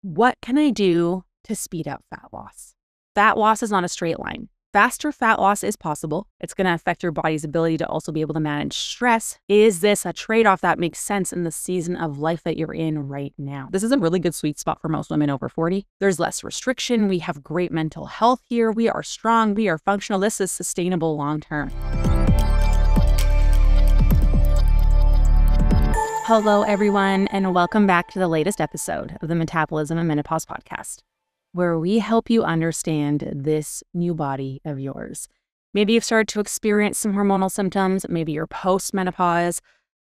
What can I do to speed up fat loss? Fat loss is not a straight line. Faster fat loss is possible. It's going to affect your body's ability to also be able to manage stress. Is this a trade-off that makes sense in the season of life that you're in right now? This is a really good sweet spot for most women over 40. There's less restriction. We have great mental health here. We are strong. We are functional. This is sustainable long-term. Hello, everyone, and welcome back to the latest episode of the Metabolism and Menopause podcast, where we help you understand this new body of yours. Maybe you've started to experience some hormonal symptoms, maybe you're post-menopause,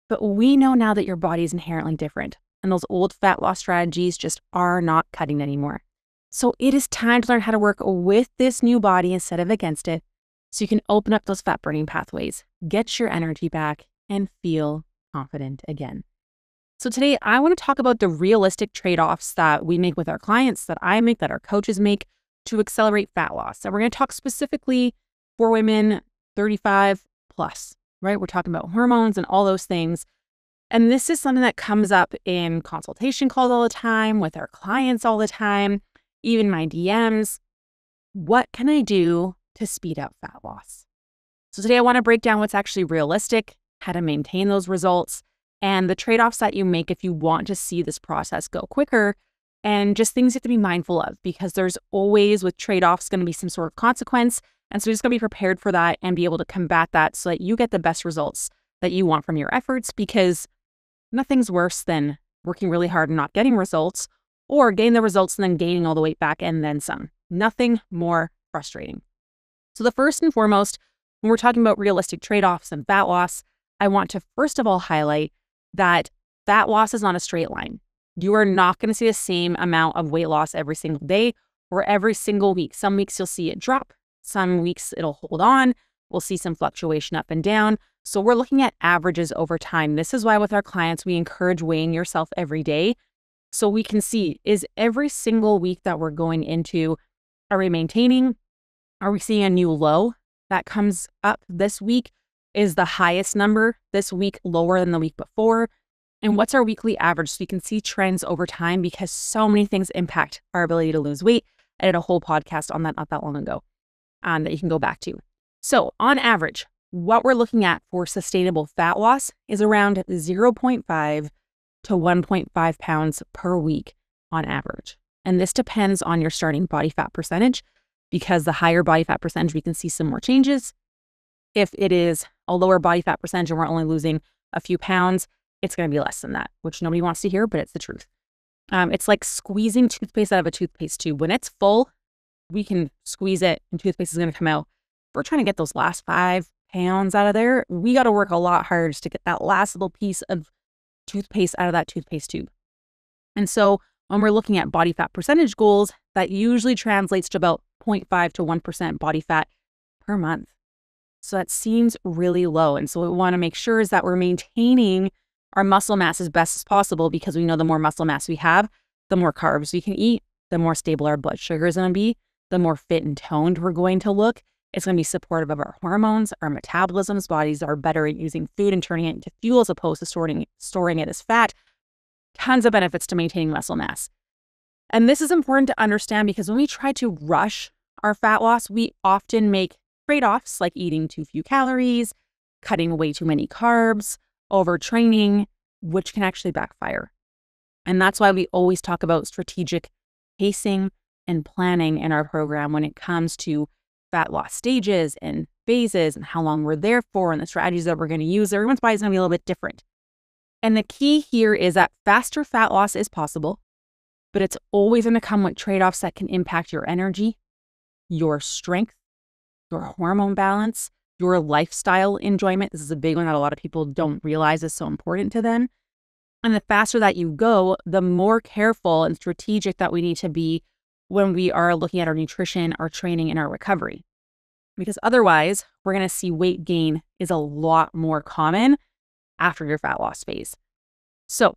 but we know now that your body is inherently different, and those old fat loss strategies just are not cutting anymore. So it is time to learn how to work with this new body instead of against it, so you can open up those fat-burning pathways, get your energy back, and feel confident again. So today I want to talk about the realistic trade-offs that we make with our clients, that I make, that our coaches make to accelerate fat loss. And we're going to talk specifically for women 35 plus, right? We're talking about hormones and all those things. And this is something that comes up in consultation calls all the time, with our clients all the time, even my DMs. What can I do to speed up fat loss? So today I want to break down what's actually realistic, how to maintain those results, and the trade-offs that you make if you want to see this process go quicker, and just things you have to be mindful of, because there's always, with trade-offs, going to be some sort of consequence. And so you're just going to be prepared for that and be able to combat that so that you get the best results that you want from your efforts, because nothing's worse than working really hard and not getting results, or getting the results and then gaining all the weight back and then some. Nothing more frustrating. So the first and foremost, when we're talking about realistic trade-offs and fat loss, I want to first of all highlight that fat loss is not a straight line. You are not going to see the same amount of weight loss every single day or every single week. Some weeks you'll see it drop. Some weeks it'll hold on. We'll see some fluctuation up and down. So we're looking at averages over time. This is why with our clients, we encourage weighing yourself every day, so we can see, is every single week that we're going into, are we maintaining? Are we seeing a new low that comes up this week? Is the highest number this week lower than the week before? And what's our weekly average? So you can see trends over time, because so many things impact our ability to lose weight. I did a whole podcast on that not that long ago that you can go back to. So on average, what we're looking at for sustainable fat loss is around 0.5 to 1.5 pounds per week on average. And this depends on your starting body fat percentage, because the higher body fat percentage, we can see some more changes. If it is a lower body fat percentage and we're only losing a few pounds, it's going to be less than that, which nobody wants to hear, but it's the truth. It's like squeezing toothpaste out of a toothpaste tube. When it's full, we can squeeze it and toothpaste is going to come out. If we're trying to get those last 5 pounds out of there, we got to work a lot harder just to get that last little piece of toothpaste out of that toothpaste tube. And so when we're looking at body fat percentage goals, that usually translates to about 0.5 to 1% body fat per month. So that seems really low. And so what we want to make sure is that we're maintaining our muscle mass as best as possible, because we know the more muscle mass we have, the more carbs we can eat, the more stable our blood sugar is going to be, the more fit and toned we're going to look. It's going to be supportive of our hormones, our metabolisms. Bodies are better at using food and turning it into fuel as opposed to storing it as fat. Tons of benefits to maintaining muscle mass. And this is important to understand, because when we try to rush our fat loss, we often make trade-offs like eating too few calories, cutting way too many carbs, overtraining, which can actually backfire. And that's why we always talk about strategic pacing and planning in our program when it comes to fat loss stages and phases and how long we're there for and the strategies that we're going to use. Everyone's body is going to be a little bit different. And the key here is that faster fat loss is possible, but it's always going to come with trade-offs that can impact your energy, your strength, your hormone balance, your lifestyle enjoyment. This is a big one that a lot of people don't realize is so important to them. And the faster that you go, the more careful and strategic that we need to be when we are looking at our nutrition, our training, and our recovery. Because otherwise, we're going to see weight gain is a lot more common after your fat loss phase. So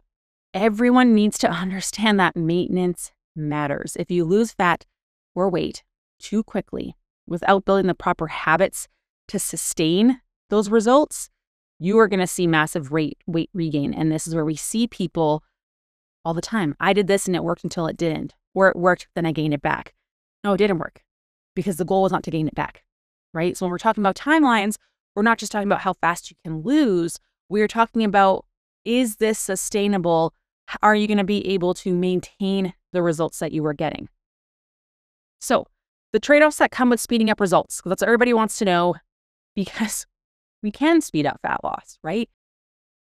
everyone needs to understand that maintenance matters. If you lose fat or weight too quickly without building the proper habits to sustain those results, you are going to see massive weight regain. And this is where we see people all the time. I did this and it worked until it didn't, or it worked, then I gained it back. No, it didn't work because the goal was not to gain it back, right? So when we're talking about timelines, we're not just talking about how fast you can lose. We're talking about, is this sustainable? Are you going to be able to maintain the results that you were getting? So the trade-offs that come with speeding up results, because that's what everybody wants to know, because we can speed up fat loss, right?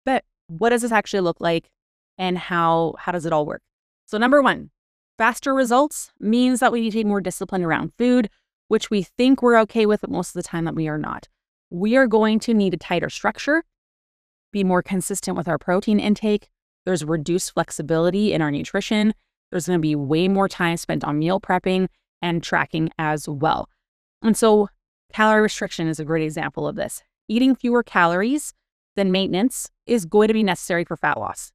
But what does this actually look like, and how does it all work? So number one, faster results means that we need to be more disciplined around food, which we think we're okay with, but most of the time that we are not. We are going to need a tighter structure, be more consistent with our protein intake. There's reduced flexibility in our nutrition. There's going to be way more time spent on meal prepping and tracking as well. And so calorie restriction is a great example of this. Eating fewer calories than maintenance is going to be necessary for fat loss.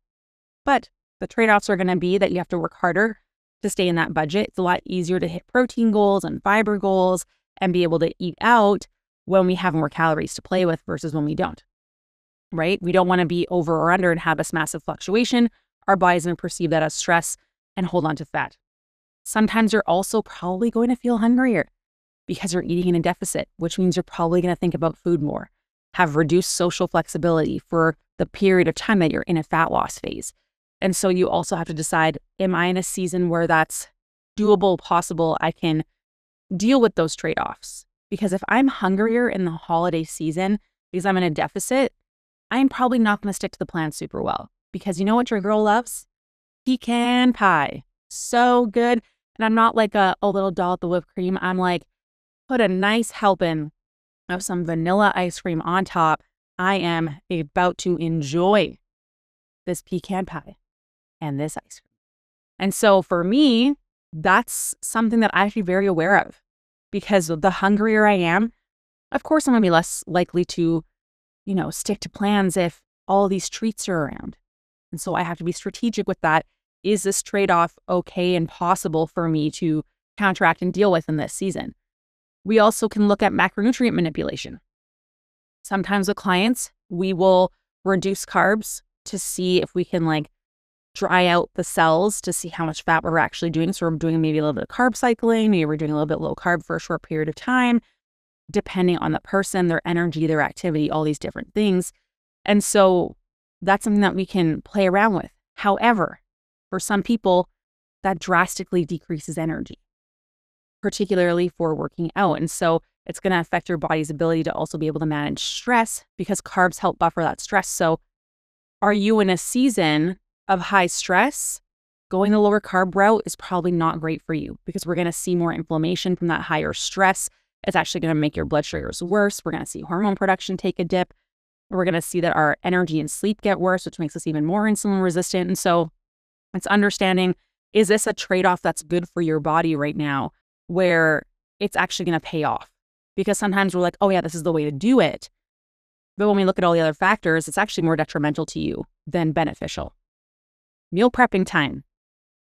But the trade-offs are going to be that you have to work harder to stay in that budget. It's a lot easier to hit protein goals and fiber goals and be able to eat out when we have more calories to play with versus when we don't, right? We don't want to be over or under and have this massive fluctuation. Our body's going to perceive that as stress and hold on to fat. Sometimes you're also probably going to feel hungrier because you're eating in a deficit, which means you're probably going to think about food more, have reduced social flexibility for the period of time that you're in a fat loss phase. And so you also have to decide, am I in a season where that's doable, possible, I can deal with those trade-offs? Because if I'm hungrier in the holiday season because I'm in a deficit, I'm probably not going to stick to the plan super well. Because you know what your girl loves? Pecan pie. So good. And I'm not like a little dollop of whipped cream. I'm like, put a nice helping of some vanilla ice cream on top. I am about to enjoy this pecan pie and this ice cream. And so for me, that's something that I should be very aware of, because the hungrier I am, of course, I'm going to be less likely to, stick to plans if all these treats are around. And so I have to be strategic with that. Is this trade-off okay and possible for me to counteract and deal with in this season? We also can look at macronutrient manipulation. Sometimes with clients, we will reduce carbs to see if we can dry out the cells to see how much fat we're actually doing. So we're doing maybe a little bit of carb cycling, maybe we're doing a little bit low carb for a short period of time, depending on the person, their energy, their activity, all these different things. And so that's something that we can play around with. However, for some people, that drastically decreases energy, particularly for working out. And so it's going to affect your body's ability to also be able to manage stress, because carbs help buffer that stress. So are you in a season of high stress? Going the lower carb route is probably not great for you, because we're going to see more inflammation from that higher stress. It's actually going to make your blood sugars worse. We're going to see hormone production take a dip. We're going to see that our energy and sleep get worse, which makes us even more insulin resistant. And so it's understanding, is this a trade-off that's good for your body right now, where it's actually going to pay off? Because sometimes we're like, oh yeah, this is the way to do it. But when we look at all the other factors, it's actually more detrimental to you than beneficial. Meal prepping time.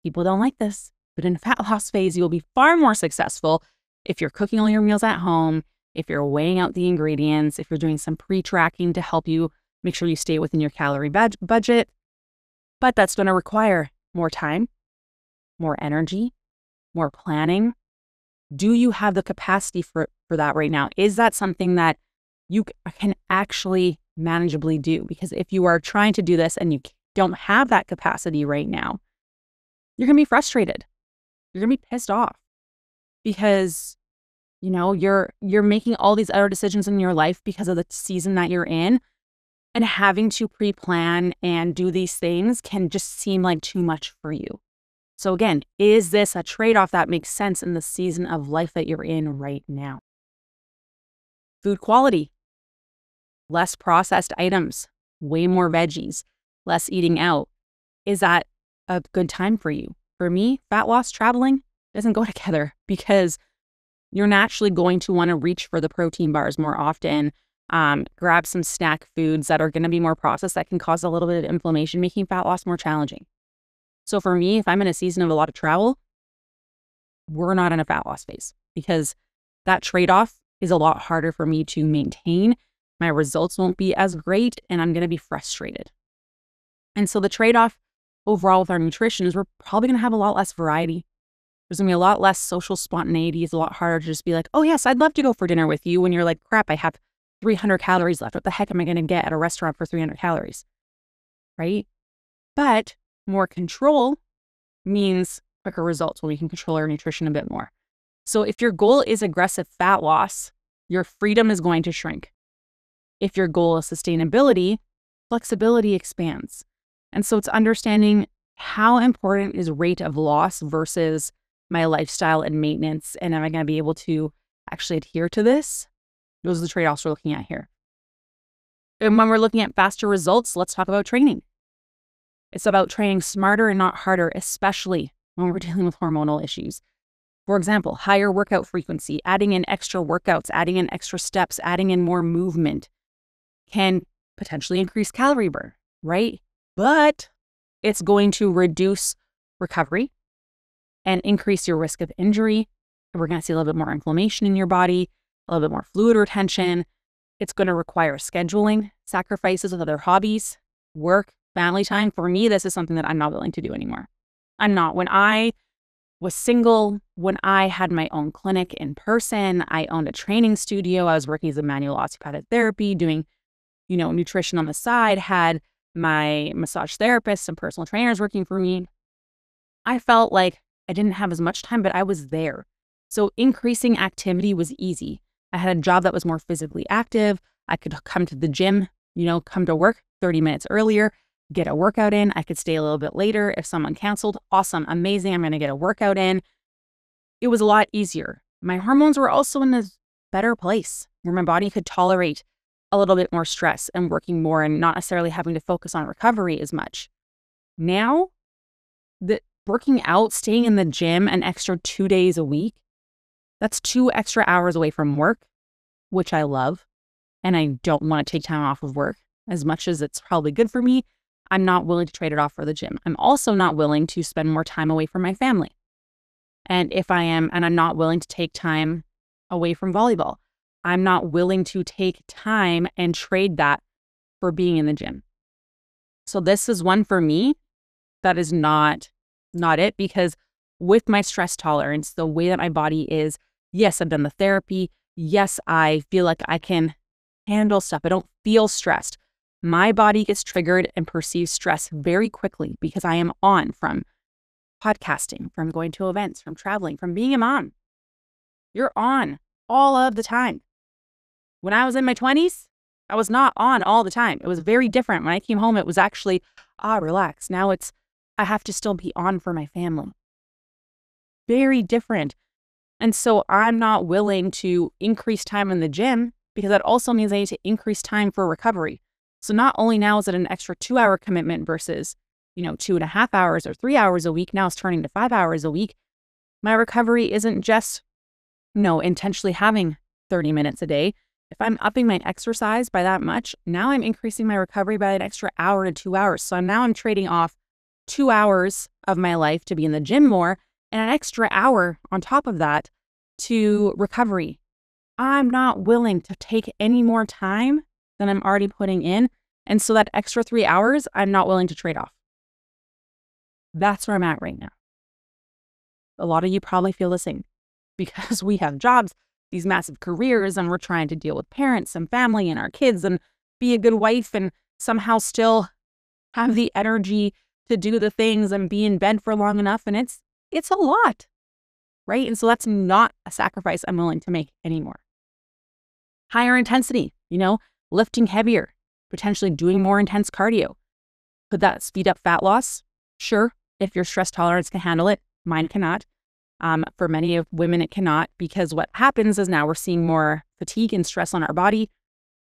People don't like this, but in fat loss phase, you will be far more successful if you're cooking all your meals at home, if you're weighing out the ingredients, if you're doing some pre-tracking to help you make sure you stay within your calorie budget. But that's going to require more time, more energy, more planning. Do you have the capacity for that right now? Is that something that you can actually manageably do? Because if you are trying to do this and you don't have that capacity right now, you're going to be frustrated. You're going to be pissed off because, you're making all these other decisions in your life because of the season that you're in, and having to pre-plan and do these things can just seem like too much for you. So again, is this a trade-off that makes sense in the season of life that you're in right now? Food quality. Less processed items, way more veggies, less eating out. Is that a good time for you? For me, fat loss, traveling doesn't go together, because you're naturally going to want to reach for the protein bars more often, grab some snack foods that are going to be more processed that can cause a little bit of inflammation, making fat loss more challenging. So for me, if I'm in a season of a lot of travel, we're not in a fat loss phase, because that trade-off is a lot harder for me to maintain. My results won't be as great, and I'm going to be frustrated. And so the trade-off overall with our nutrition is we're probably going to have a lot less variety. There's going to be a lot less social spontaneity. It's a lot harder to just be like, oh, yes, I'd love to go for dinner with you when you're like, crap, I have 300 calories left. What the heck am I going to get at a restaurant for 300 calories? Right? But more control means quicker results when we can control our nutrition a bit more. So if your goal is aggressive fat loss, your freedom is going to shrink. If your goal is sustainability, flexibility expands. And so it's understanding how important is rate of loss versus my lifestyle and maintenance, and am I going to be able to actually adhere to this? Those are the trade-offs we're looking at here. And when we're looking at faster results, let's talk about training. It's about training smarter and not harder, especially when we're dealing with hormonal issues. For example, higher workout frequency, adding in extra workouts, adding in extra steps, adding in more movement can potentially increase calorie burn, right? But it's going to reduce recovery and increase your risk of injury. We're going to see a little bit more inflammation in your body, a little bit more fluid retention. It's going to require scheduling, sacrifices with other hobbies, work, family time. For me, this is something that I'm not willing to do anymore. I'm not. When I was single, when I had my own clinic in person, I owned a training studio. I was working as a manual osteopathic therapy, doing, nutrition on the side, had my massage therapist and personal trainers working for me. I felt like I didn't have as much time, but I was there. So increasing activity was easy. I had a job that was more physically active. I could come to the gym, come to work 30 minutes earlier, get a workout in. I could stay a little bit later if someone canceled. Awesome, amazing, I'm going to get a workout in. It was a lot easier. My hormones were also in a better place where my body could tolerate a little bit more stress and working more and not necessarily having to focus on recovery as much. Now, the working out, staying in the gym an extra 2 days a week, that's 2 extra hours away from work, which I love. And I don't want to take time off of work as much as it's probably good for me. I'm not willing to trade it off for the gym. I'm also not willing to spend more time away from my family. And I'm not willing to take time away from volleyball. I'm not willing to take time and trade that for being in the gym. So this is one for me that is not it, because with my stress tolerance, the way that my body is, yes, I've done the therapy. Yes, I feel like I can handle stuff. I don't feel stressed. My body gets triggered and perceives stress very quickly because I am on from podcasting, from going to events, from traveling, from being a mom. You're on all of the time. When I was in my 20s, I was not on all the time. It was very different. When I came home, it was actually, relax. Now I have to still be on for my family. Very different. And so I'm not willing to increase time in the gym because that also means I need to increase time for recovery. So not only now is it an extra 2-hour commitment versus, 2.5 hours or 3 hours a week, now it's turning to 5 hours a week. My recovery isn't just, intentionally having 30 minutes a day. If I'm upping my exercise by that much, now I'm increasing my recovery by an extra hour to 2 hours. So now I'm trading off 2 hours of my life to be in the gym more and an extra hour on top of that to recovery. I'm not willing to take any more time than I'm already putting in. And so that extra 3 hours, I'm not willing to trade off. That's where I'm at right now. A lot of you probably feel the same because we have jobs, these massive careers, and we're trying to deal with parents and family and our kids and be a good wife and somehow still have the energy to do the things and be in bed for long enough. And it's a lot, right? And so that's not a sacrifice I'm willing to make anymore. Higher intensity, lifting heavier, potentially doing more intense cardio. Could that speed up fat loss? Sure, if your stress tolerance can handle it. Mine cannot. For many of women, it cannot, because what happens is now we're seeing more fatigue and stress on our body,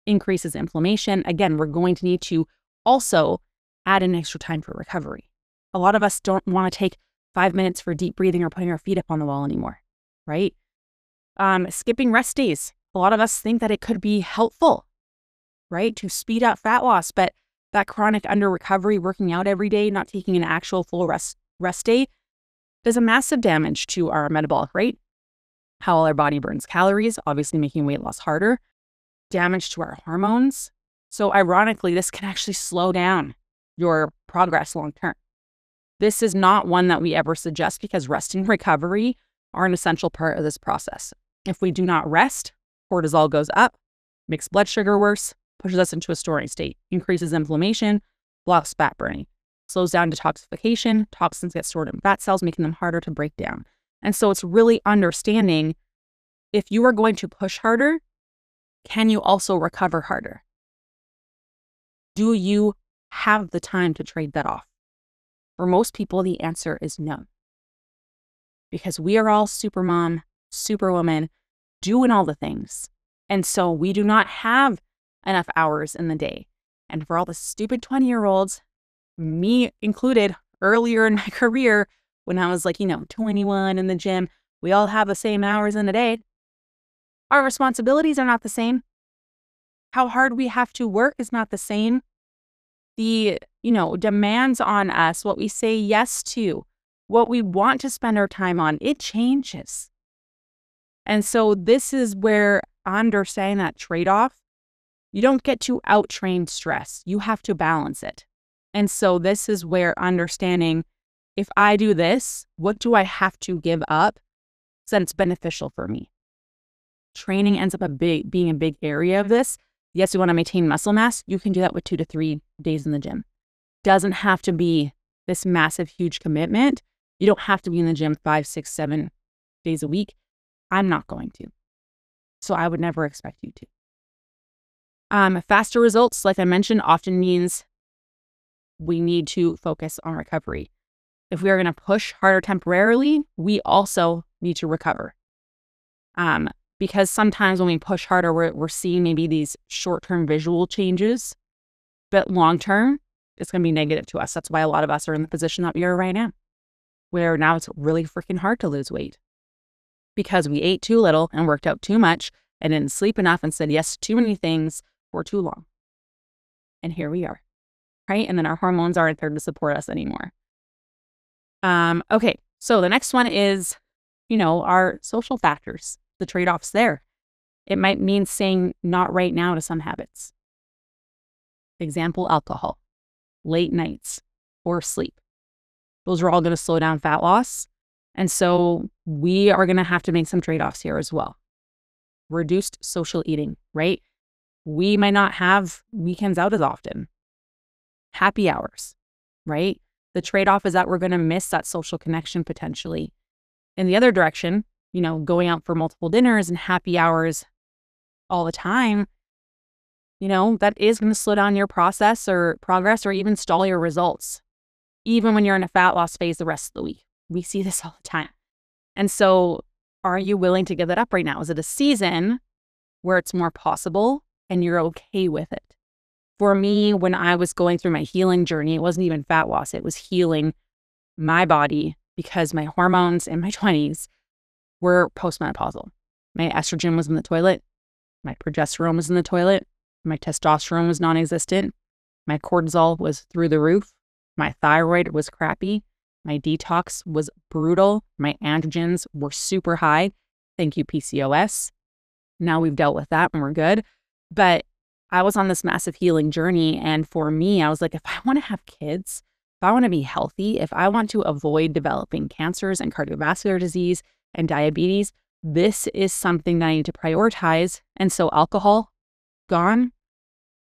increases inflammation. Again, we're going to need to also add in extra time for recovery. A lot of us don't want to take 5 minutes for deep breathing or putting our feet up on the wall anymore, right? Skipping rest days. A lot of us think that it could be helpful, right, to speed up fat loss, but that chronic under recovery, working out every day, not taking an actual full rest day, does a massive damage to our metabolic rate, how our body burns calories, obviously making weight loss harder, damage to our hormones. So ironically, this can actually slow down your progress long term. This is not one that we ever suggest because rest and recovery are an essential part of this process. If we do not rest, cortisol goes up, makes blood sugar worse, pushes us into a storing state, increases inflammation, blocks fat burning, slows down detoxification, toxins get stored in fat cells, making them harder to break down. And so it's really understanding if you are going to push harder, can you also recover harder? Do you have the time to trade that off? For most people, the answer is no. Because we are all supermom, superwoman, doing all the things. And so we do not have enough hours in the day. And for all the stupid 20-year-olds, me included, earlier in my career, when I was 21 in the gym, we all have the same hours in a day. Our responsibilities are not the same. How hard we have to work is not the same. The, demands on us, what we say yes to, what we want to spend our time on, it changes. And so this is where understanding that trade-off, you don't get to out-train stress. You have to balance it. And so this is where understanding, if I do this, what do I have to give up so that it's beneficial for me? Training ends up being a big area of this. Yes, we want to maintain muscle mass. You can do that with 2 to 3 days in the gym. Doesn't have to be this massive, huge commitment. You don't have to be in the gym 5, 6, 7 days a week. I'm not going to. So I would never expect you to. Faster results, like I mentioned, often means we need to focus on recovery. If we are going to push harder temporarily, we also need to recover. Because sometimes when we push harder, we're seeing maybe these short-term visual changes, but long-term, it's going to be negative to us. That's why a lot of us are in the position that we are right now, where now it's really freaking hard to lose weight because we ate too little and worked out too much and didn't sleep enough and said yes to too many things for too long. And here we are, right? And then our hormones aren't there to support us anymore. Okay, so the next one is, our social factors. The trade-offs there. It might mean saying not right now to some habits. Example, alcohol, late nights, poor sleep. Those are all going to slow down fat loss. And so we are going to have to make some trade-offs here as well. Reduced social eating, right? We might not have weekends out as often. Happy hours, right? The trade-off is that we're going to miss that social connection potentially. In the other direction, going out for multiple dinners and happy hours all the time, that is going to slow down your process or progress or even stall your results, even when you're in a fat loss phase the rest of the week. We see this all the time. And so are you willing to give that up right now? Is it a season where it's more possible and you're okay with it? For me, when I was going through my healing journey, it wasn't even fat loss. It was healing my body because my hormones in my 20s were postmenopausal. My estrogen was in the toilet. My progesterone was in the toilet. My testosterone was non-existent. My cortisol was through the roof. My thyroid was crappy. My detox was brutal. My androgens were super high. Thank you, PCOS. Now we've dealt with that and we're good. But I was on this massive healing journey. And for me, I was like, if I want to have kids, if I want to be healthy, if I want to avoid developing cancers and cardiovascular disease and diabetes, this is something that I need to prioritize. And so alcohol, gone.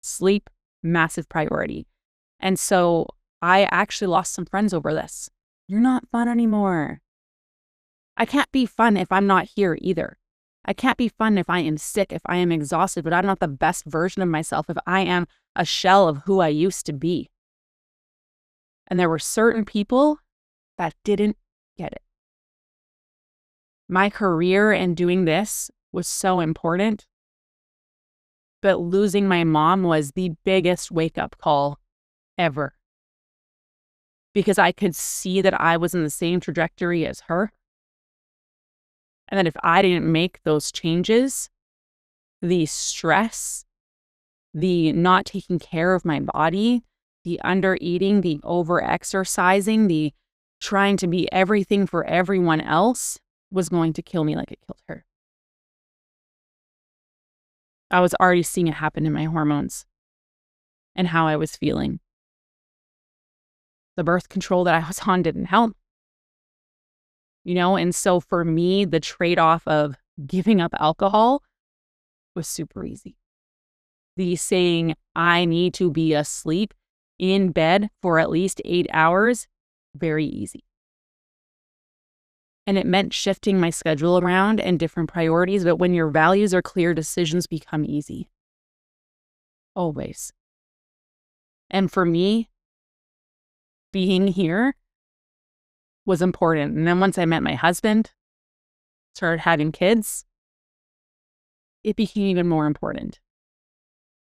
Sleep, massive priority. And so I actually lost some friends over this. You're not fun anymore. I can't be fun if I'm not here either. I can't be fun if I am sick, if I am exhausted, but I'm not the best version of myself, if I am a shell of who I used to be. And there were certain people that didn't get it. My career and doing this was so important, but losing my mom was the biggest wake-up call ever. Because I could see that I was in the same trajectory as her. And that if I didn't make those changes, the stress, the not taking care of my body, the under-eating, the over-exercising, the trying to be everything for everyone else was going to kill me like it killed her. I was already seeing it happen in my hormones and how I was feeling. The birth control that I was on didn't help, and so for me, the trade-off of giving up alcohol was super easy. The saying, I need to be asleep in bed for at least 8 hours, very easy. And it meant shifting my schedule around and different priorities, but when your values are clear, decisions become easy. Always. And for me, being here was important. And then once I met my husband, started having kids, it became even more important.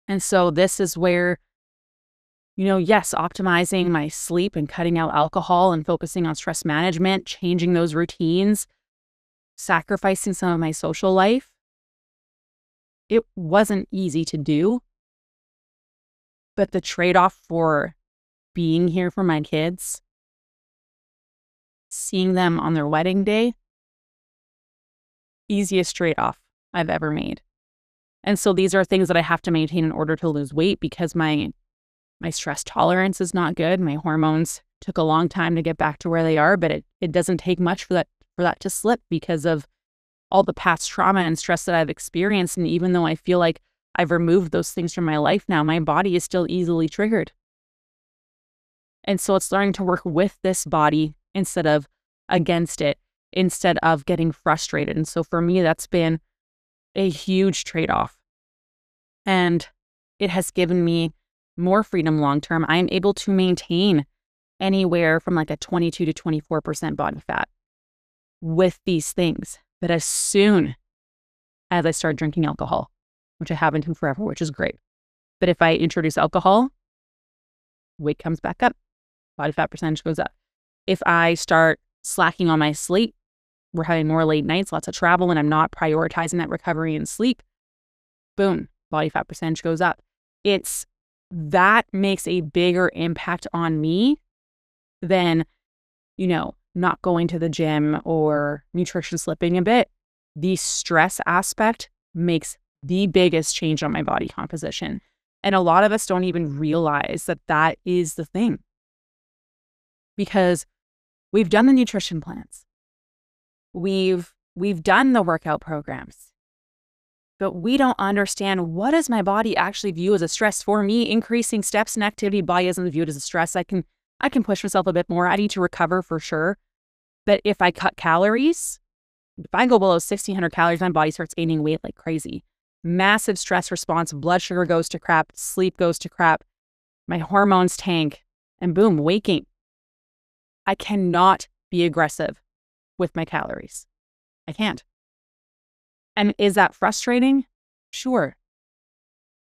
And so this is where, yes, optimizing my sleep and cutting out alcohol and focusing on stress management, changing those routines, sacrificing some of my social life. It wasn't easy to do, but the trade-off for being here for my kids, seeing them on their wedding day, easiest trade-off I've ever made. And so these are things that I have to maintain in order to lose weight because my stress tolerance is not good. My hormones took a long time to get back to where they are, but it doesn't take much for that to slip because of all the past trauma and stress that I've experienced. And even though I feel like I've removed those things from my life now, my body is still easily triggered. And so it's learning to work with this body instead of against it, instead of getting frustrated. And so for me, that's been a huge trade-off. And it has given me more freedom long-term. I'm able to maintain anywhere from like a 22 to 24% body fat with these things. But as soon as I start drinking alcohol, which I haven't in forever, which is great. But if I introduce alcohol, weight comes back up, body fat percentage goes up. If I start slacking on my sleep, we're having more late nights, lots of travel, and I'm not prioritizing that recovery and sleep, boom, body fat percentage goes up. That makes a bigger impact on me than, not going to the gym or nutrition slipping a bit. The stress aspect makes the biggest change on my body composition. And a lot of us don't even realize that that is the thing. Because we've done the nutrition plans. We've done the workout programs. But we don't understand, what does my body actually view as a stress? For me, increasing steps and activity, body isn't viewed as a stress. I can push myself a bit more. I need to recover for sure. But if I cut calories, if I go below 1,600 calories, my body starts gaining weight like crazy. Massive stress response, blood sugar goes to crap, sleep goes to crap, my hormones tank, and boom, weight gain. I cannot be aggressive with my calories. I can't. And is that frustrating? Sure.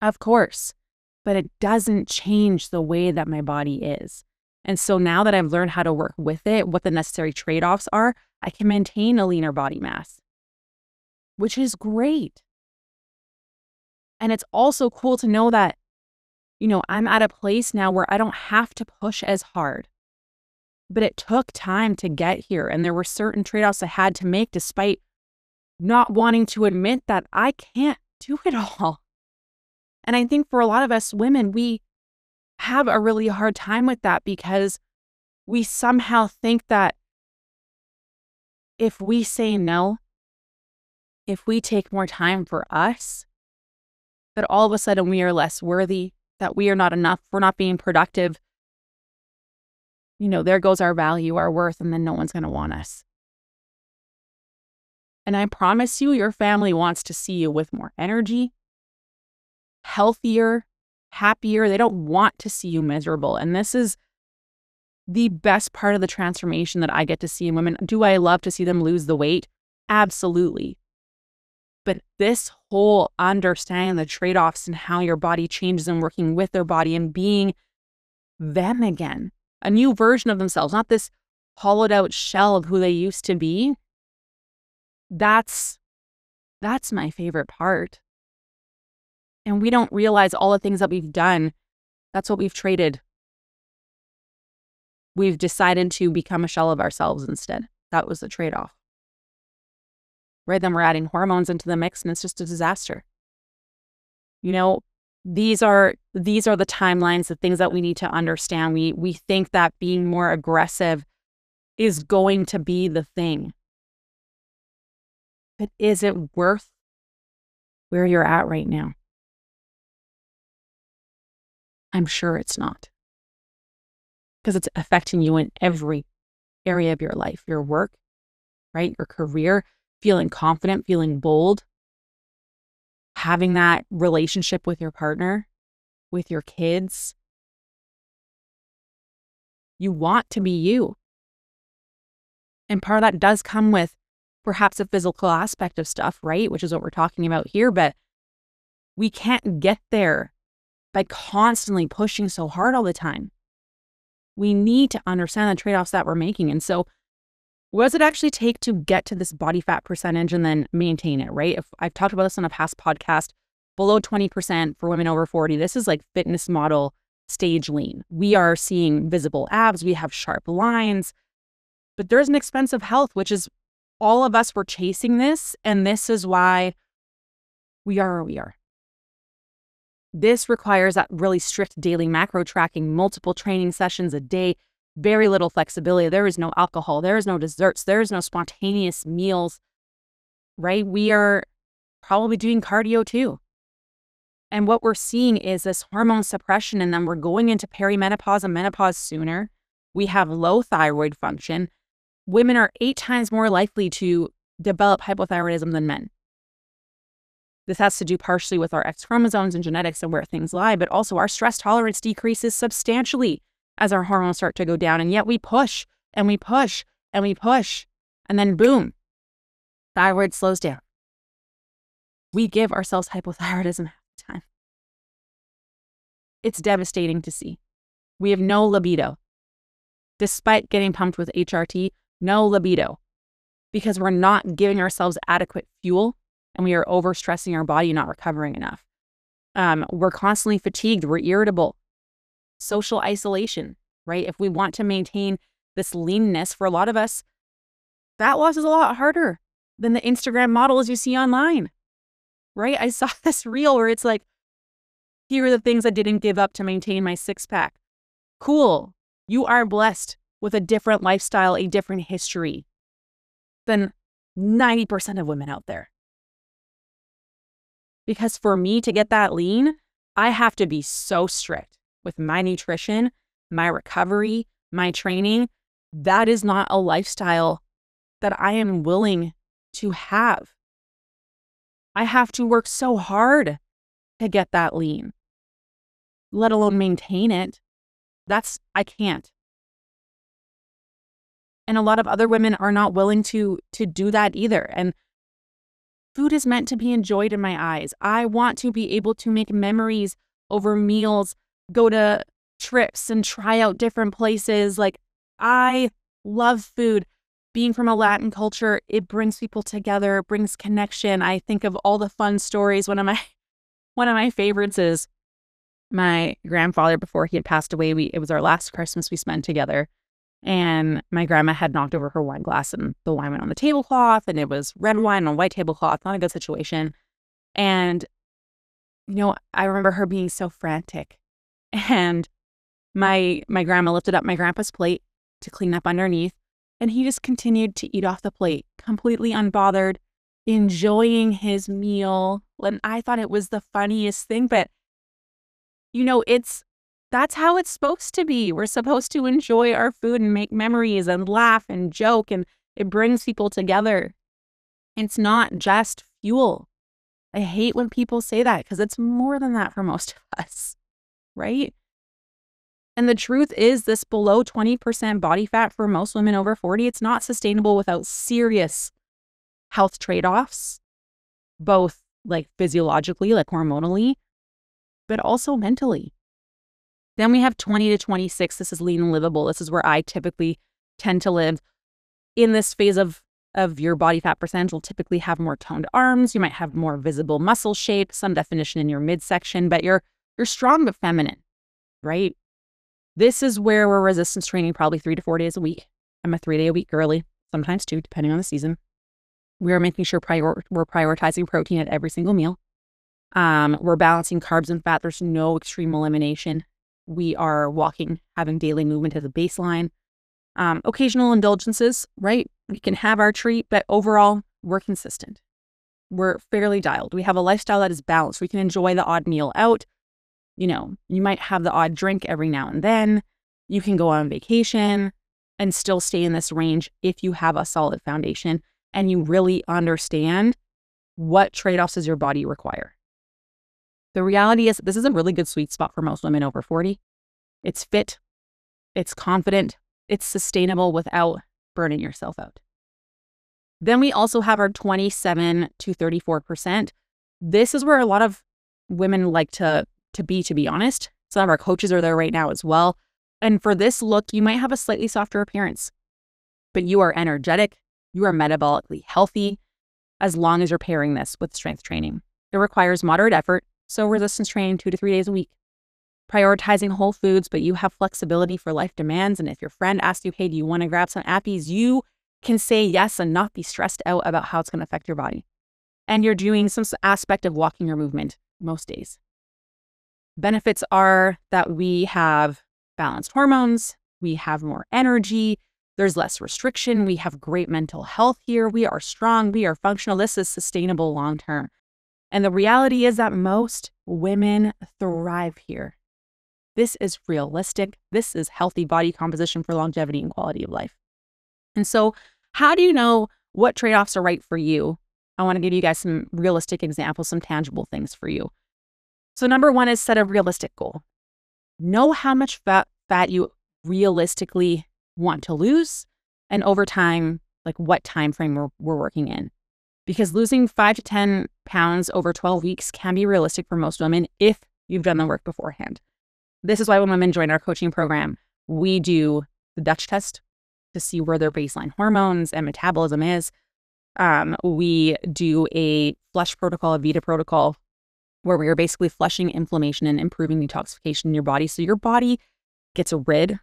Of course. But it doesn't change the way that my body is. And so now that I've learned how to work with it, what the necessary trade-offs are, I can maintain a leaner body mass, which is great. And it's also cool to know that, I'm at a place now where I don't have to push as hard. But it took time to get here. And there were certain trade-offs I had to make despite not wanting to admit that I can't do it all. And I think for a lot of us women, we have a really hard time with that because we somehow think that if we say no, if we take more time for us, that all of a sudden we are less worthy, that we are not enough, we're not being productive. There goes our value, our worth, and then no one's going to want us. And I promise you, your family wants to see you with more energy, healthier, happier. They don't want to see you miserable. And this is the best part of the transformation that I get to see in women. Do I love to see them lose the weight? Absolutely. But this whole understanding the trade-offs and how your body changes and working with their body and being them again, a new version of themselves, not this hollowed out shell of who they used to be. That's my favorite part. And we don't realize all the things that we've done. That's what we've traded. We've decided to become a shell of ourselves instead. That was the trade-off. Right then we're adding hormones into the mix and it's just a disaster. These are the timelines, the things that we need to understand. We think that being more aggressive is going to be the thing. But is it worth where you're at right now? I'm sure it's not. Because it's affecting you in every area of your life, your work, right? Your career, feeling confident, feeling bold, having that relationship with your partner, with your kids. You want to be you. And part of that does come with perhaps a physical aspect of stuff, right? Which is what we're talking about here. But we can't get there by constantly pushing so hard all the time. We need to understand the trade-offs that we're making. And so what does it actually take to get to this body fat percentage and then maintain it, right? If I've talked about this on a past podcast, below 20% for women over 40, this is like fitness model stage lean. We are seeing visible abs, we have sharp lines, but there's an expensive health, which is all of us were chasing this, and this is why we are where we are. This requires that really strict daily macro tracking, multiple training sessions a day, very little flexibility. There is no alcohol. There is no desserts. There is no spontaneous meals, right? We are probably doing cardio too. And what we're seeing is this hormone suppression, and then we're going into perimenopause and menopause sooner. We have low thyroid function. Women are 8 times more likely to develop hypothyroidism than men. This has to do partially with our X chromosomes and genetics and where things lie, but also our stress tolerance decreases substantially as our hormones start to go down. And yet we push and we push and we push, and then boom, thyroid slows down. We give ourselves hypothyroidism half the time. It's devastating to see. We have no libido. Despite getting pumped with HRT, no libido, because we're not giving ourselves adequate fuel. And we are overstressing our body, not recovering enough. We're constantly fatigued. We're irritable. Social isolation, right? If we want to maintain this leanness, for a lot of us, fat loss is a lot harder than the Instagram models you see online, right? I saw this reel where it's like, here are the things I didn't give up to maintain my 6-pack. Cool. You are blessed with a different lifestyle, a different history than 90% of women out there. Because for me to get that lean, I have to be so strict with my nutrition, my recovery, my training. That is not a lifestyle that I am willing to have. I have to work so hard to get that lean, let alone maintain it. I can't. And a lot of other women are not willing to do that either. And food is meant to be enjoyed in my eyes. I want to be able to make memories over meals, go to trips and try out different places. Like, I love food. Being from a Latin culture, it brings people together, it brings connection. I think of all the fun stories. One of my favorites is my grandfather. Before he had passed away, it was our last Christmas we spent together. And my grandma had knocked over her wine glass, and the wine went on the tablecloth, and it was red wine on white tablecloth. Not a good situation. And, I remember her being so frantic. And my grandma lifted up my grandpa's plate to clean up underneath, and he just continued to eat off the plate, completely unbothered, enjoying his meal. And I thought it was the funniest thing, but, that's how it's supposed to be. We're supposed to enjoy our food and make memories and laugh and joke, and it brings people together. It's not just fuel. I hate when people say that, because it's more than that for most of us, right? And the truth is, this below 20% body fat for most women over 40, it's not sustainable without serious health trade-offs, both like physiologically, like hormonally, but also mentally. Then we have 20 to 26. This is lean and livable. This is where I typically tend to live. In this phase of your body fat percentage, will typically have more toned arms. You might have more visible muscle shape, some definition in your midsection, but you're strong but feminine, right? This is where we're resistance training probably 3 to 4 days a week. I'm a 3-day-a-week girly, sometimes 2, depending on the season. We are making sure we're prioritizing protein at every single meal. We're balancing carbs and fat. There's no extreme elimination. We are walking, having daily movement as a baseline. Occasional indulgences, right? We can have our treat, but overall, we're consistent. We're fairly dialed. We have a lifestyle that is balanced. We can enjoy the odd meal out. You might have the odd drink every now and then. You can go on vacation and still stay in this range if you have a solid foundation and you really understand what trade-offs does your body require. The reality is this is a really good sweet spot for most women over 40. It's fit, it's confident, it's sustainable without burning yourself out. Then we also have our 27 to 34%. This is where a lot of women like to be honest. Some of our coaches are there right now as well. And for this look, you might have a slightly softer appearance, but you are energetic, you are metabolically healthy, as long as you're pairing this with strength training. It requires moderate effort, so resistance training 2 to 3 days a week. Prioritizing whole foods, but you have flexibility for life demands. And if your friend asks you, hey, do you want to grab some appies? You can say yes and not be stressed out about how it's going to affect your body. And you're doing some aspect of walking or movement most days. Benefits are that we have balanced hormones, we have more energy, there's less restriction, we have great mental health here, we are strong, we are functional, this is sustainable long term. And the reality is that most women thrive here. This is realistic, this is healthy body composition for longevity and quality of life. And so how do you know what trade-offs are right for you? I want to give you guys some realistic examples, some tangible things for you. So number one is set a realistic goal. Know how much fat you realistically want to lose, and over time, like what time frame we're working in. Because losing 5 to 10 pounds over 12 weeks can be realistic for most women if you've done the work beforehand. This is why when women join our coaching program, we do the Dutch test to see where their baseline hormones and metabolism is. We do a flush protocol, a Vita protocol, where we are basically flushing inflammation and improving detoxification in your body. So your body gets rid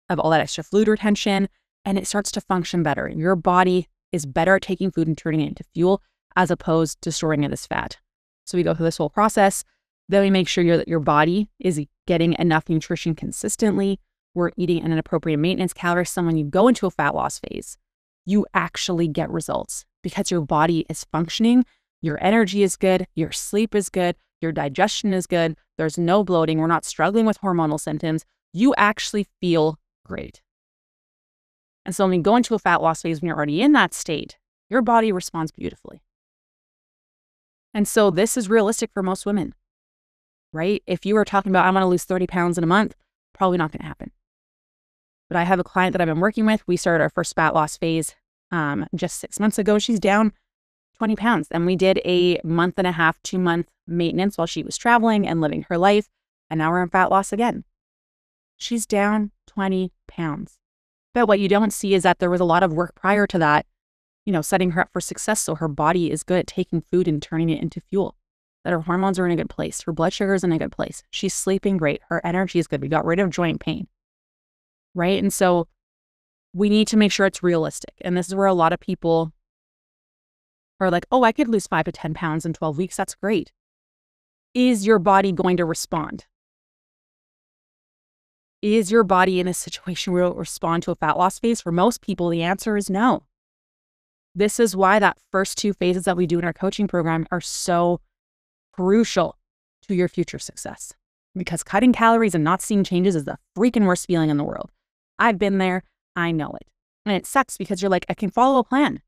of all that extra fluid retention and it starts to function better. Your body is better at taking food and turning it into fuel as opposed to storing it as fat. So we go through this whole process. Then we make sure that your body is getting enough nutrition consistently. We're eating at an appropriate maintenance calories. So when you go into a fat loss phase, you actually get results because your body is functioning. Your energy is good. Your sleep is good. Your digestion is good. There's no bloating. We're not struggling with hormonal symptoms. You actually feel great. And so when we go into a fat loss phase, when you're already in that state, your body responds beautifully. And so this is realistic for most women, right? If you were talking about, I'm going to lose 30 pounds in a month, probably not going to happen. But I have a client that I've been working with. We started our first fat loss phase just 6 months ago. She's down 20 pounds. And we did a 1.5 to 2 month maintenance while she was traveling and living her life. And now we're in fat loss again. She's down 20 pounds. But what you don't see is that there was a lot of work prior to that, setting her up for success. So her body is good at taking food and turning it into fuel, that her hormones are in a good place. Her blood sugar is in a good place. She's sleeping great. Her energy is good. We got rid of joint pain, right? And so we need to make sure it's realistic. And this is where a lot of people are like, oh, I could lose 5 to 10 pounds in 12 weeks. That's great. Is your body going to respond? Is your body in a situation where it will respond to a fat loss phase? For most people, the answer is no. This is why that first 2 phases that we do in our coaching program are so crucial to your future success. Because cutting calories and not seeing changes is the freaking worst feeling in the world. I've been there. I know it. And it sucks because you're like, I can follow a plan.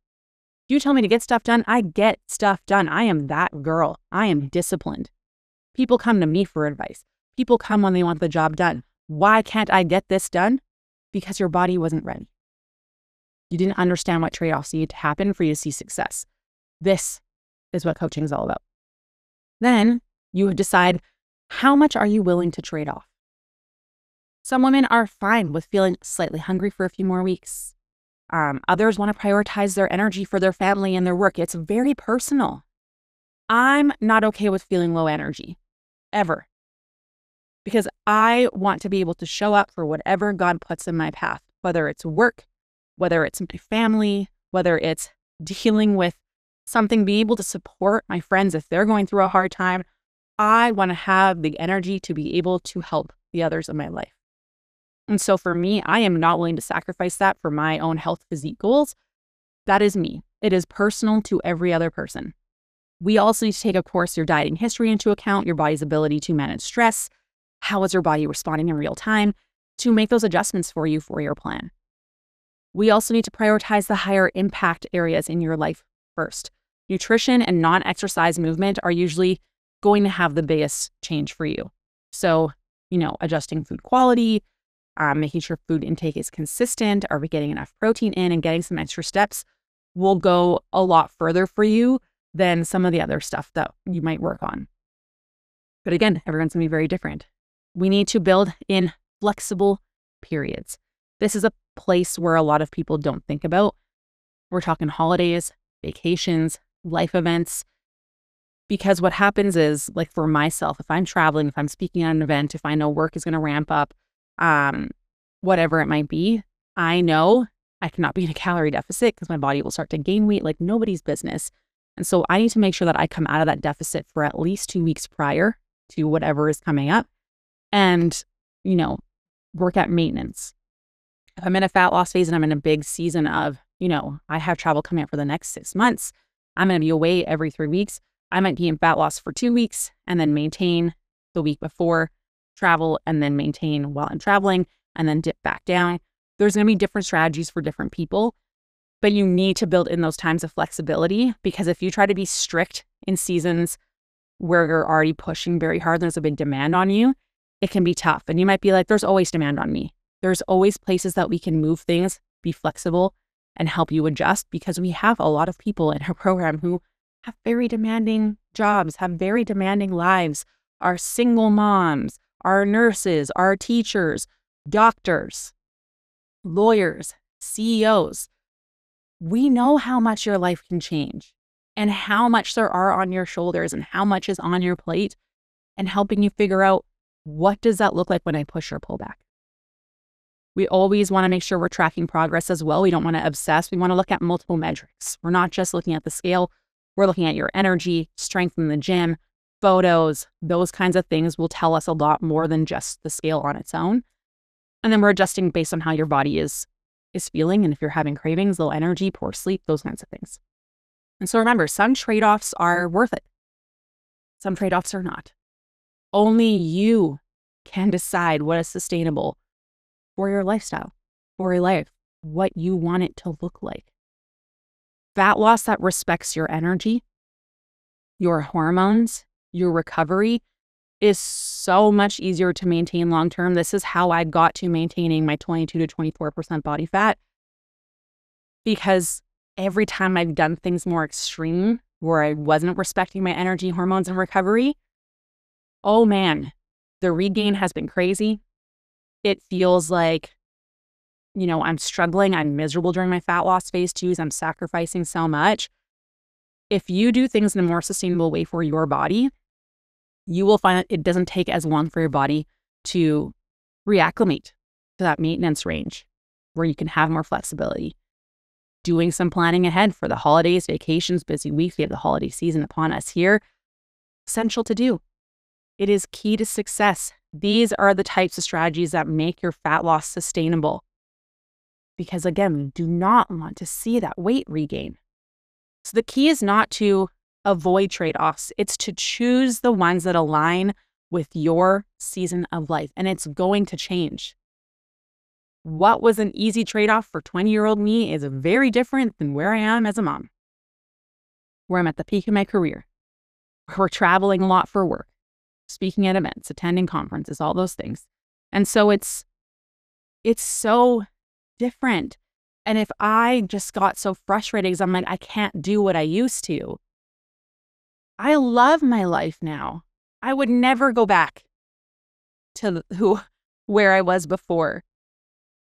You tell me to get stuff done, I get stuff done. I am that girl. I am disciplined. People come to me for advice. People come when they want the job done. Why can't I get this done? Because your body wasn't ready. You didn't understand what trade-offs need to happen for you to see success. This is what coaching is all about. Then you decide, how much are you willing to trade off? Some women are fine with feeling slightly hungry for a few more weeks. Others want to prioritize their energy for their family and their work. It's very personal. I'm not okay with feeling low energy, ever. Because I want to be able to show up for whatever God puts in my path, whether it's work, whether it's my family, whether it's dealing with something, be able to support my friends if they're going through a hard time, I want to have the energy to be able to help the others in my life. And so for me, I am not willing to sacrifice that for my own health physique goals. That is me. It is personal to every other person. We also need to take, of course, your dieting history into account, your body's ability to manage stress, how is your body responding in real time, to make those adjustments for you for your plan. We also need to prioritize the higher impact areas in your life first. Nutrition and non-exercise movement are usually going to have the biggest change for you. So, adjusting food quality, making sure food intake is consistent, are we getting enough protein in, and getting some extra steps will go a lot further for you than some of the other stuff that you might work on. But again, everyone's going to be very different. We need to build in flexible periods. This is a place where a lot of people don't think about. We're talking holidays, vacations, life events. Because what happens is, like for myself, if I'm traveling, if I'm speaking at an event, if I know work is going to ramp up, whatever it might be, I know I cannot be in a calorie deficit because my body will start to gain weight like nobody's business. And so I need to make sure that I come out of that deficit for at least 2 weeks prior to whatever is coming up and, work at maintenance. If I'm in a fat loss phase and I'm in a big season of, I have travel coming up for the next 6 months, I'm going to be away every 3 weeks. I might be in fat loss for 2 weeks and then maintain the week before travel and then maintain while I'm traveling and then dip back down. There's going to be different strategies for different people, but you need to build in those times of flexibility because if you try to be strict in seasons where you're already pushing very hard, there's a big demand on you, it can be tough. And you might be like, there's always demand on me. There's always places that we can move things, be flexible, and help you adjust because we have a lot of people in our program who have very demanding jobs, have very demanding lives, are single moms, are nurses, are teachers, doctors, lawyers, CEOs. We know how much your life can change and how much there are on your shoulders and how much is on your plate and helping you figure out what does that look like when I push or pull back. We always want to make sure we're tracking progress as well. We don't want to obsess. We want to look at multiple metrics. We're not just looking at the scale. We're looking at your energy, strength in the gym, photos. Those kinds of things will tell us a lot more than just the scale on its own. And then we're adjusting based on how your body is feeling. And if you're having cravings, low energy, poor sleep, those kinds of things. And so remember, some trade-offs are worth it. Some trade-offs are not. Only you can decide what is sustainable for your lifestyle, for your life, what you want it to look like. Fat loss that respects your energy, your hormones, your recovery is so much easier to maintain long-term. This is how I got to maintaining my 22 to 24% body fat because every time I've done things more extreme where I wasn't respecting my energy, hormones, and recovery, oh man, the regain has been crazy. It feels like, I'm struggling. I'm miserable during my fat loss phase twos. I'm sacrificing so much. If you do things in a more sustainable way for your body, you will find that it doesn't take as long for your body to reacclimate to that maintenance range where you can have more flexibility. Doing some planning ahead for the holidays, vacations, busy weeks. We have the holiday season upon us here. Essential to do. It is key to success. These are the types of strategies that make your fat loss sustainable. Because again, we do not want to see that weight regain. So the key is not to avoid trade-offs. It's to choose the ones that align with your season of life. And it's going to change. What was an easy trade-off for 20-year-old me is very different than where I am as a mom. Where I'm at the peak of my career. Where we're traveling a lot for work. Speaking at events, attending conferences, all those things. And so it's so different. And if I just got so frustrated because I'm like, I can't do what I used to. I love my life now. I would never go back to where I was before.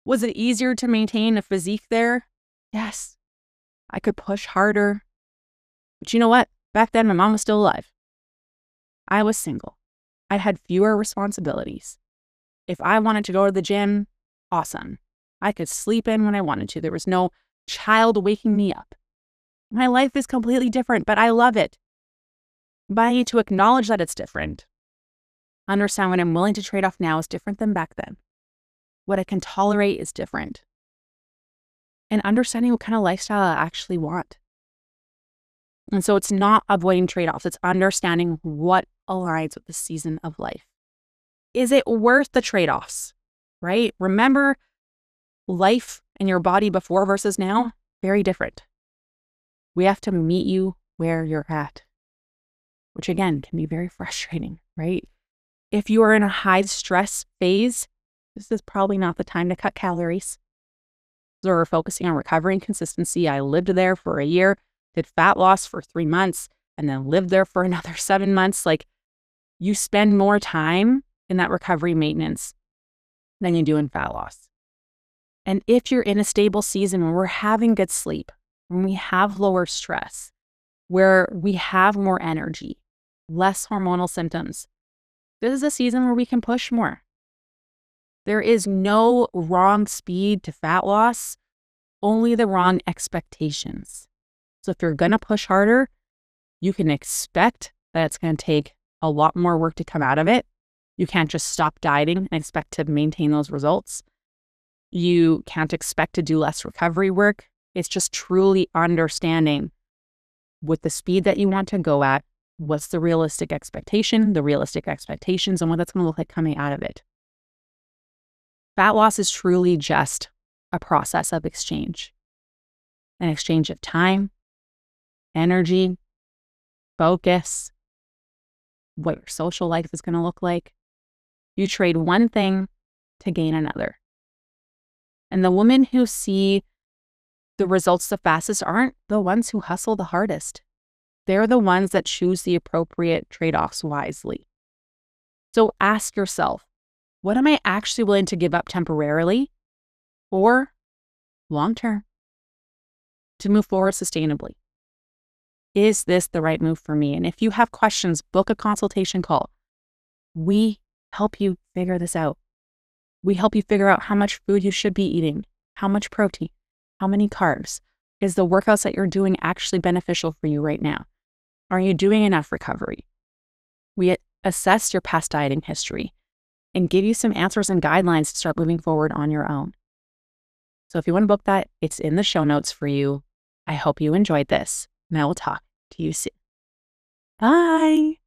Was it easier to maintain a physique there? Yes. I could push harder. But you know what? Back then, my mom was still alive. I was single. I had fewer responsibilities. If I wanted to go to the gym, awesome. I could sleep in when I wanted to. There was no child waking me up. My life is completely different, but I love it. But I need to acknowledge that it's different. Understand what I'm willing to trade off now is different than back then. What I can tolerate is different. And understanding what kind of lifestyle I actually want. And so it's not avoiding trade-offs. It's understanding what aligns with the season of life. Is it worth the trade-offs, right? Remember, life and your body before versus now, very different. We have to meet you where you're at, which again, can be very frustrating, right? If you are in a high stress phase, this is probably not the time to cut calories. So we're focusing on recovery and consistency. I lived there for a year, did fat loss for 3 months, and then lived there for another 7 months. Like, you spend more time in that recovery maintenance than you do in fat loss. And if you're in a stable season where we're having good sleep, when we have lower stress, where we have more energy, less hormonal symptoms, this is a season where we can push more. There is no wrong speed to fat loss, only the wrong expectations. So if you're going to push harder, you can expect that it's going to take a lot more work to come out of it. You can't just stop dieting and expect to maintain those results. You can't expect to do less recovery work. It's just truly understanding with the speed that you want to go at, what's the realistic expectation, the realistic expectations, and what that's going to look like coming out of it. Fat loss is truly just a process of exchange. An exchange of time, energy, focus, what your social life is going to look like. You trade one thing to gain another. And the women who see the results the fastest aren't the ones who hustle the hardest. They're the ones that choose the appropriate trade-offs wisely. So ask yourself, what am I actually willing to give up temporarily or long-term to move forward sustainably? Is this the right move for me? And if you have questions, book a consultation call. We help you figure this out. We help you figure out how much food you should be eating, how much protein, how many carbs. Is the workouts that you're doing actually beneficial for you right now? Are you doing enough recovery? We assess your past dieting history and give you some answers and guidelines to start moving forward on your own. So if you want to book that, it's in the show notes for you. I hope you enjoyed this, and I will talk to you soon. Bye.